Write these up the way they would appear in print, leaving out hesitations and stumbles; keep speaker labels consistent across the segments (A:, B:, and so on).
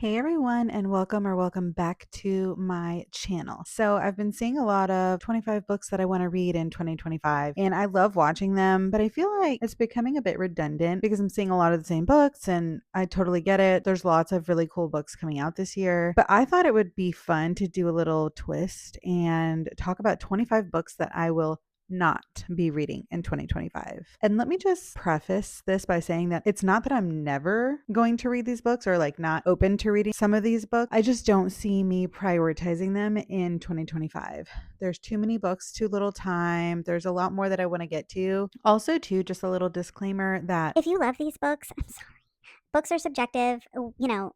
A: Hey everyone, and welcome back to my channel. So I've been seeing a lot of 25 books that I want to read in 2025, and I love watching them, but I feel like it's becoming a bit redundant because I'm seeing a lot of the same books, and I totally get it. There's lots of really cool books coming out this year, but I thought it would be fun to do a little twist and talk about 25 books that I will not be reading in 2025. And let me just preface this by saying that it's not that I'm never going to read these books or like not open to reading some of these books. I just don't see me prioritizing them in 2025. There's too many books, too little time. There's a lot more that I want to get to. Also, too, just a little disclaimer that
B: If you love these books, I'm sorry. Books are subjective.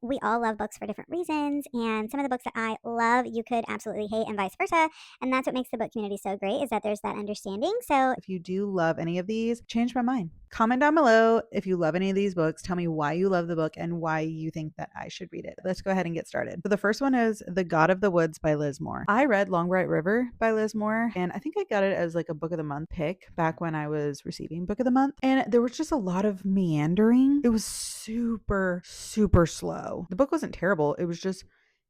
B: We all love books for different reasons. And some of the books that I love, you could absolutely hate, and vice versa. And that's what makes the book community so great, is that there's that understanding. So
A: if you do love any of these, change my mind. Comment down below if you love any of these books. Tell me why you love the book and why you think that I should read it. Let's go ahead and get started. So the first one is The God of the Woods by Liz Moore. I read Long Bright River by Liz Moore, and I think I got it as like a book of the month pick back when I was receiving book of the month. And there was just a lot of meandering. It was super, super slow. The book wasn't terrible. It was just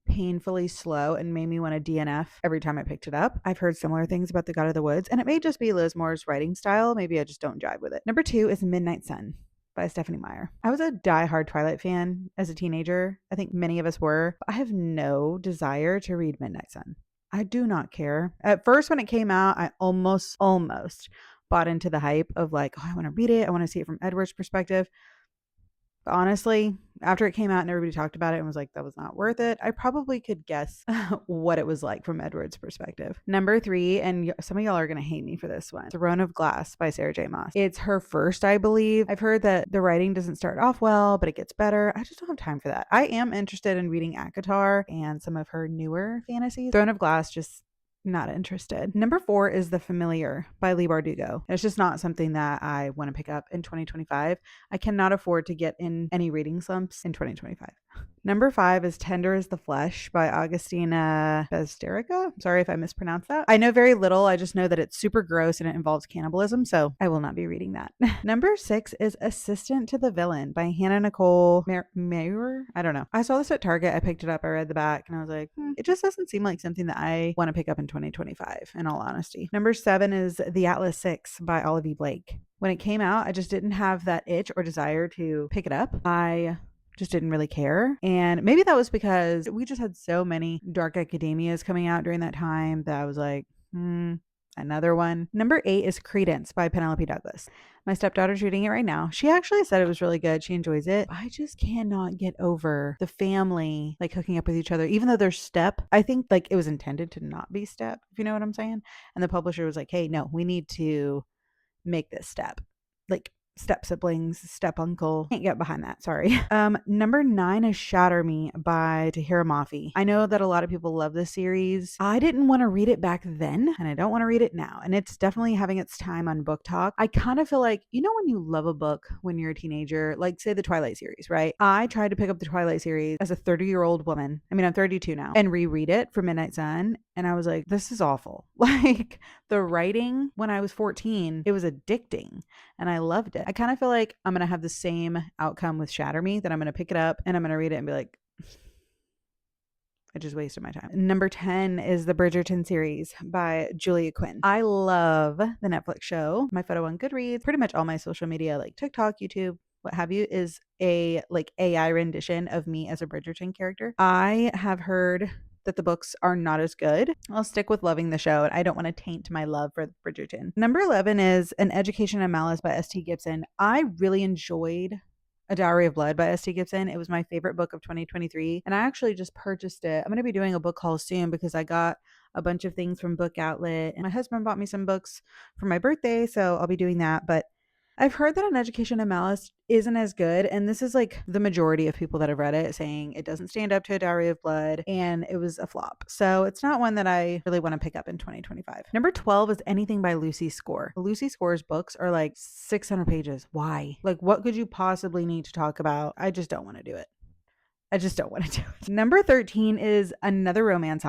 A: painfully slow and made me want to DNF every time I picked it up. I've heard similar things about The God of the Woods, and it may just be Liz Moore's writing style. Maybe I just don't jive with it. Number 2 is Midnight Sun by Stephanie Meyer. I was a diehard Twilight fan as a teenager. I think many of us were. But I have no desire to read Midnight Sun. I do not care. At first, when it came out, I almost bought into the hype of like, oh, I want to read it. I want to see it from Edward's perspective. Honestly, after it came out and everybody talked about it and was like, that was not worth it, I probably could guess what it was like from Edward's perspective. Number 3, and some of y'all are going to hate me for this one, Throne of Glass by Sarah J. Maas. It's her first, I believe. I've heard that the writing doesn't start off well, but it gets better. I just don't have time for that. I am interested in reading ACOTAR and some of her newer fantasies. Throne of Glass just not interested. Number 4 is The Familiar by Leigh Bardugo. It's just not something that I want to pick up in 2025. I cannot afford to get in any reading slumps in 2025. Number 5 is Tender as the Flesh by Augustina Bezderrica. Sorry if I mispronounced that. I know very little. I just know that it's super gross and it involves cannibalism, so I will not be reading that. Number 6 is Assistant to the Villain by Hannah Nicole Mayer. I don't know. I saw this at Target. I picked it up. I read the back and I was like, it just doesn't seem like something that I want to pick up in 2025, in all honesty. Number 7 is The Atlas 6 by Olive Blake. When it came out, I just didn't have that itch or desire to pick it up. I just didn't really care. And maybe that was because we just had so many dark academias coming out during that time that I was like, another one. Number 8 is Credence by Penelope Douglas. My stepdaughter's reading it right now. She actually said it was really good. She enjoys it. I just cannot get over the family like hooking up with each other, even though they're step. I think like it was intended to not be step, if you know what I'm saying. And the publisher was like, hey, no, we need to make this step. Like step siblings, step uncle. Can't get behind that. Sorry. Number 9 is Shatter Me by Tahira Mafi. I know that a lot of people love this series. I didn't want to read it back then, and I don't want to read it now. And it's definitely having its time on Book Talk. I kind of feel like, you know, when you love a book when you're a teenager, like say the Twilight series, right? I tried to pick up the Twilight series as a 30-year-old woman. I mean, I'm 32 now, and reread it for Midnight Sun. And I was like, this is awful. Like the writing when I was 14, it was addicting and I loved it. I kind of feel like I'm going to have the same outcome with Shatter Me, that I'm going to pick it up and I'm going to read it and be like, I just wasted my time. Number 10 is the Bridgerton series by Julia Quinn. I love the Netflix show. My photo on Goodreads, pretty much all my social media like TikTok, YouTube, what have you, is a like AI rendition of me as a Bridgerton character. I have heard that the books are not as good. I'll stick with loving the show, and I don't want to taint my love for Bridgerton. Number 11 is An Education in Malice by S.T. Gibson. I really enjoyed A Dowry of Blood by S.T. Gibson. It was my favorite book of 2023, and I actually just purchased it. I'm going to be doing a book haul soon because I got a bunch of things from Book Outlet, and my husband bought me some books for my birthday, so I'll be doing that. But I've heard that An Education in Malice isn't as good, and this is like the majority of people that have read it saying it doesn't stand up to A Dowry of Blood, and it was a flop. So it's not one that I really want to pick up in 2025. Number 12 is Anything by Lucy Score. Lucy Score's books are like 600 pages. Why? Like, what could you possibly need to talk about? I just don't want to do it. I just don't want to do it. Number 13 is another romance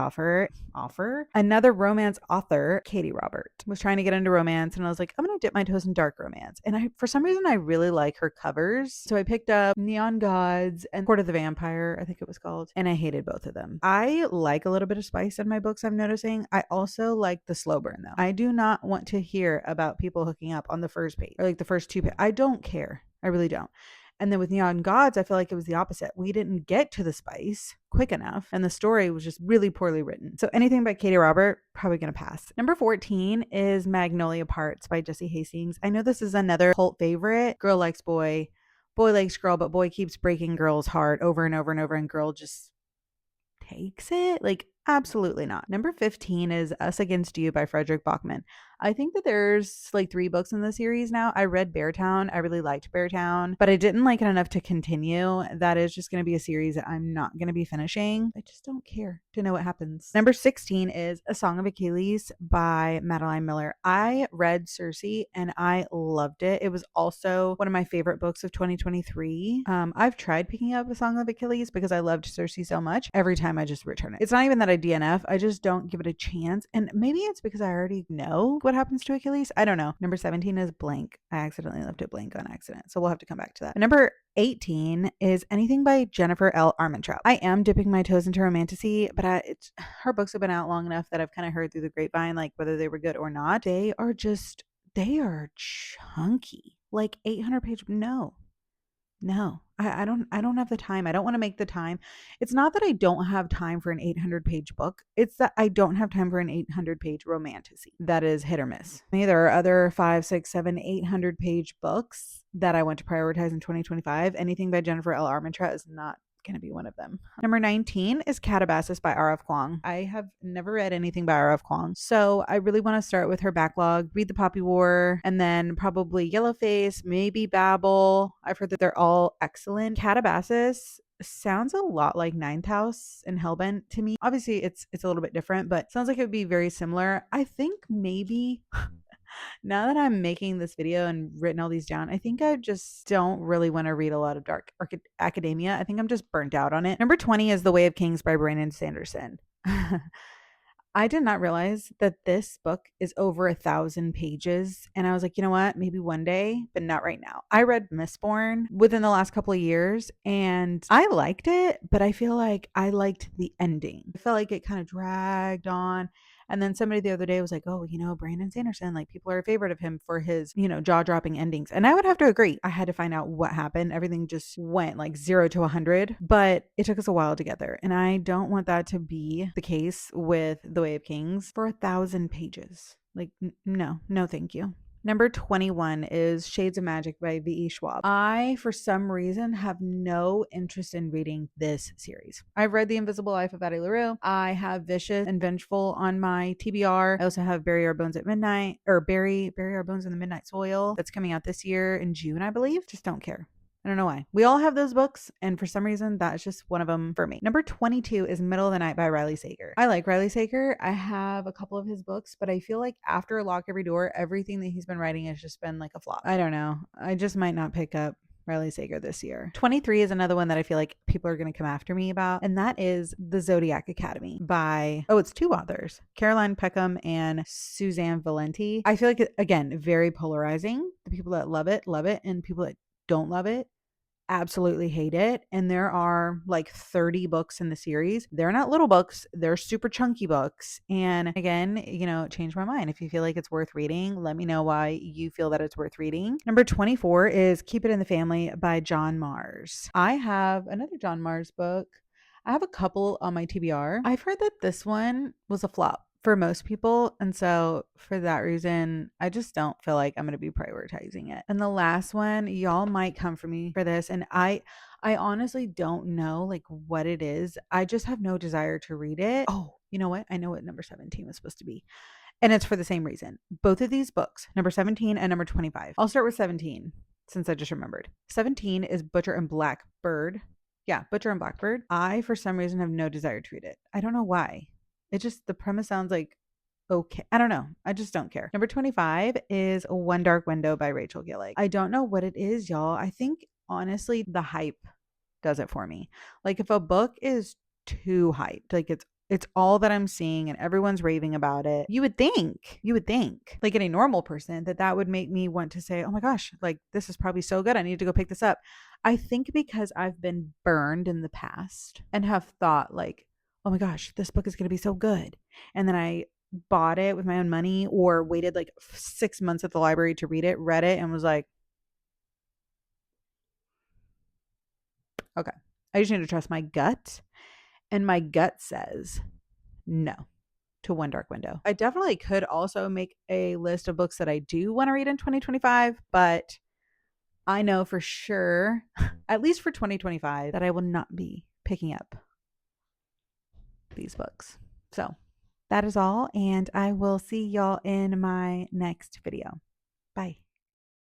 A: another romance author, Katee Robert. Was trying to get into romance, and I was like, I'm going to dip my toes in dark romance. And for some reason, I really like her covers. So I picked up Neon Gods and Court of the Vampire, I think it was called, and I hated both of them. I like a little bit of spice in my books, I'm noticing. I also like the slow burn, though. I do not want to hear about people hooking up on the first page or like the first two pages. I don't care. I really don't. And then with Neon Gods, I feel like it was the opposite. We didn't get to the spice quick enough, and the story was just really poorly written. So anything by Katee Robert, probably going to pass. Number 14 is Magnolia Parks by Jessie Hastings. I know this is another cult favorite. Girl likes boy, boy likes girl, but boy keeps breaking girl's heart over and over and over, and girl just takes it. Like, absolutely not. Number 15 is Us Against You by Frederick Bachman. I think that there's like 3 books in the series now. I read Beartown. I really liked Beartown, but I didn't like it enough to continue. That is just going to be a series that I'm not going to be finishing. I just don't care to know what happens. Number 16 is A Song of Achilles by Madeline Miller. I read Circe and I loved it. It was also one of my favorite books of 2023. I've tried picking up A Song of Achilles because I loved Circe so much. Every time I just return it. It's not even that I DNF. I just don't give it a chance. And maybe it's because I already know what happens to Achilles. I don't know. Number 17 is Blank. I accidentally left it blank on accident. So we'll have to come back to that. Number 18 is anything by Jennifer L. Armentrout. I am dipping my toes into romantasy, but her books have been out long enough that I've kind of heard through the grapevine, like whether they were good or not. They are chunky. Like 800 page. No, I don't have the time. I don't want to make the time. It's not that I don't have time for an 800 page book. It's that I don't have time for an 800 page romantasy. That is hit or miss. There are other 5, 6, 7, 800 page books that I want to prioritize in 2025. Anything by Jennifer L. Armentrout is not going to be one of them. Number 19 is Katabasis by R.F. Kuang. I have never read anything by R.F. Kuang, so I really want to start with her backlog, read The Poppy War, and then probably Yellowface, maybe Babel. I've heard that they're all excellent. Katabasis sounds a lot like Ninth House and Hellbent to me. Obviously, it's a little bit different, but sounds like it would be very similar. I think maybe now that I'm making this video and written all these down, I think I just don't really want to read a lot of dark academia. I think I'm just burnt out on it. Number 20 is The Way of Kings by Brandon Sanderson. I did not realize that this book is over 1,000 pages. And I was like, you know what? Maybe one day, but not right now. I read Mistborn within the last couple of years and I liked it, but I feel like I liked the ending. I felt like it kind of dragged on. And then somebody the other day was like, oh, Brandon Sanderson, like people are a favorite of him for his, jaw dropping endings. And I would have to agree. I had to find out what happened. Everything just went like 0 to 100, but it took us a while to get there. And I don't want that to be the case with The Way of Kings for 1,000 pages. Like, no, thank you. Number 21 is Shades of Magic by V.E. Schwab. I, for some reason, have no interest in reading this series. I've read The Invisible Life of Addie LaRue. I have Vicious and Vengeful on my TBR. I also have Bury Our Bones at Midnight, or Bury Our Bones in the Midnight Soil. That's coming out this year in June, I believe. Just don't care. I don't know why. We all have those books, and for some reason, that's just one of them for me. Number 22 is Middle of the Night by Riley Sager. I like Riley Sager. I have a couple of his books, but I feel like after Lock Every Door, everything that he's been writing has just been like a flop. I don't know. I just might not pick up Riley Sager this year. 23 is another one that I feel like people are going to come after me about, and that is The Zodiac Academy by, it's 2 authors, Caroline Peckham and Suzanne Valenti. I feel like, again, very polarizing. The people that love it, and people that don't love it absolutely hate it. And there are like 30 books in the series. They're not little books, they're super chunky books. And again, change my mind. If you feel like it's worth reading, let me know why you feel that it's worth reading. Number 24 is Keep It in the Family by John Mars. I have another John Mars book. I have a couple on my TBR. I've heard that this one was a flop for most people. And so for that reason, I just don't feel like I'm going to be prioritizing it. And the last one, y'all might come for me for this. And I honestly don't know like what it is. I just have no desire to read it. Oh, you know what? I know what number 17 was supposed to be. And it's for the same reason. Both of these books, number 17 and number 25. I'll start with 17 since I just remembered. 17 is Butcher and Blackbird. Yeah, Butcher and Blackbird. I, for some reason, have no desire to read it. I don't know why. The premise sounds like okay. I don't know. I just don't care. Number 25 is One Dark Window by Rachel Gillig. I don't know what it is, y'all. I think honestly the hype does it for me. Like if a book is too hyped, like it's all that I'm seeing and everyone's raving about it. You would think like any normal person that would make me want to say, "Oh my gosh, like this is probably so good. I need to go pick this up." I think because I've been burned in the past and have thought like, "Oh my gosh, this book is going to be so good." And then I bought it with my own money or waited like 6 months at the library to read it, read it and was like, "Okay. I just need to trust my gut." And my gut says no to One Dark Window. I definitely could also make a list of books that I do want to read in 2025, but I know for sure, at least for 2025, that I will not be picking up these books. So that is all, and I will see y'all in my next video. Bye.